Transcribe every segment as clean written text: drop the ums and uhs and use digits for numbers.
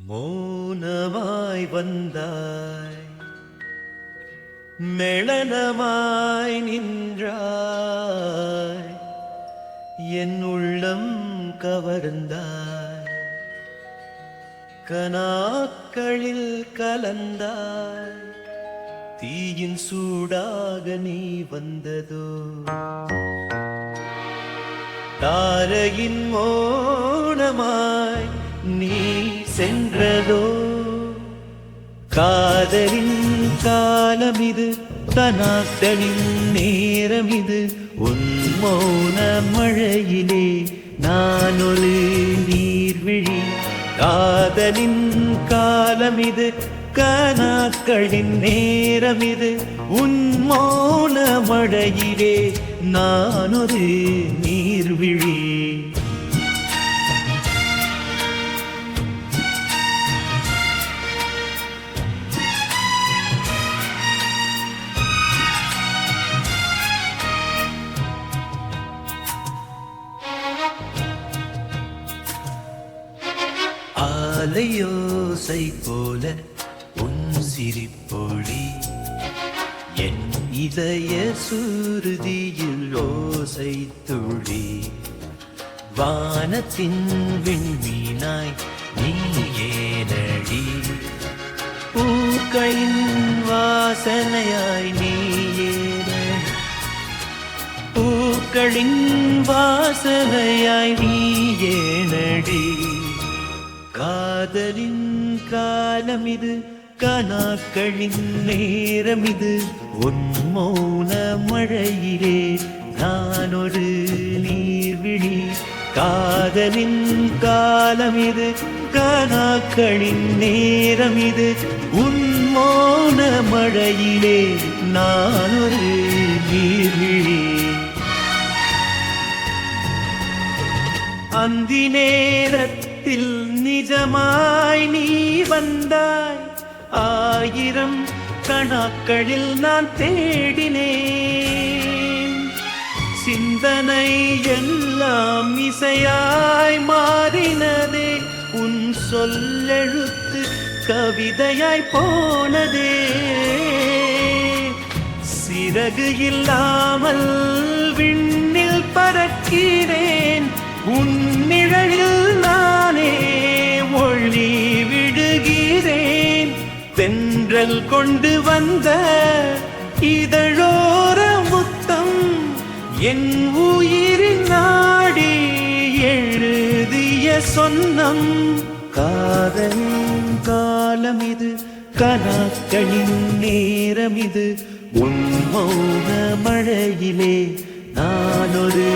மௌனமாய் வந்தாய், மெளனமாய் நின்றாய், என் உள்ளம் கவர்ந்தாய், கனாக்களில் கலந்தாய், தீயின் சூடாக நீ வந்ததோ, தாரையின் மௌனமாய் நீ சென்றதோ, காதலின் காலம் இது, கனாக்களின் நேரம் இது, உன் மௌன மழையிலே நான் ஒரு நீர்விழி. காதலின் காலம் இது, கனாக்களின் நேரம் இது, உன் மௌன மழையிலே நான் ஒரு நீர்விழி. அலையோசை போல உன் சிரிப்பொழி, என் இதய சுருதியில் ஓசை துளி, வானத்தின் விண்மீனாய் நீ ஏனடி, பூக்களின் வாசனையாய் நீ ஏனடி, பூக்களின் வாசனையாய் நீ ஏனடி. காதலின் காலம் இது, கனாக்களின் நேரம் இது, உன் மௌன மழையிலே நான் ஒரு நீர்விழி. காதலின் காலம் இது, கனாக்களின் நேரம் இது, உன் மௌன மழையிலே நான் ஒரு நீர்விழி. அந்தி நேரத்தில் நிஜமாய் நீ வந்தாய், ஆயிரம் கணாக்களில் நான் தேடினேன், சிந்தனை எல்லாம் இசையாய் மாறினதே, உன் சொல்லெழுத்து கவிதையாய் போனதே, சிறகு இல்லாமல் விண்ணில் பறக்கிறேன், உன் நிழலில் நானே ஒளி விடுகிறேன், தென்றல் கொண்டு வந்த இதழோர முத்தம், என் உயிரின் நாடி எழுதிய சொன்னம். காதலின் காலம் இது, கனாக்களின் நேரம் இது, உன் மௌன மழையிலே நான் ஒரு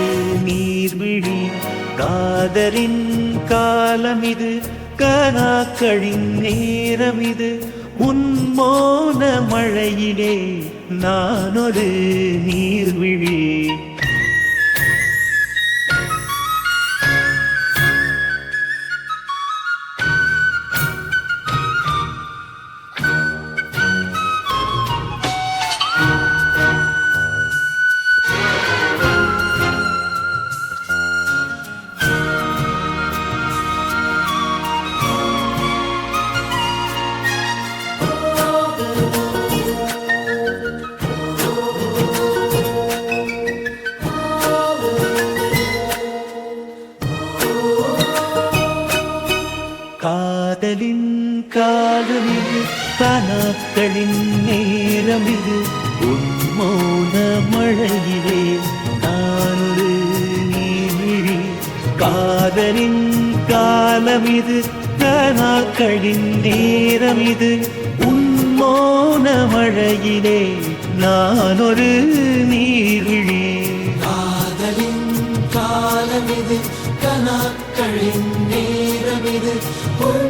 நீர்விழி. காதலின் காலம் இது, கனாக்களின் நேரம் இது, உன் மௌன மழையிலே நான் ஒரு நீர்விழி. காதலின் காலம் இது, கனாக்களின் நேரம் இது, உன் மௌன மழையிலே நான் ஒரு நீர்விழி. காதலின் காலம் இது, கனாக்களின் நேரம் இது, உன் மௌன மழையிலே நான் ஒரு நீர்விழி. காதலின் காலம் இது, கனாக்களின் நேரம் இது, உன்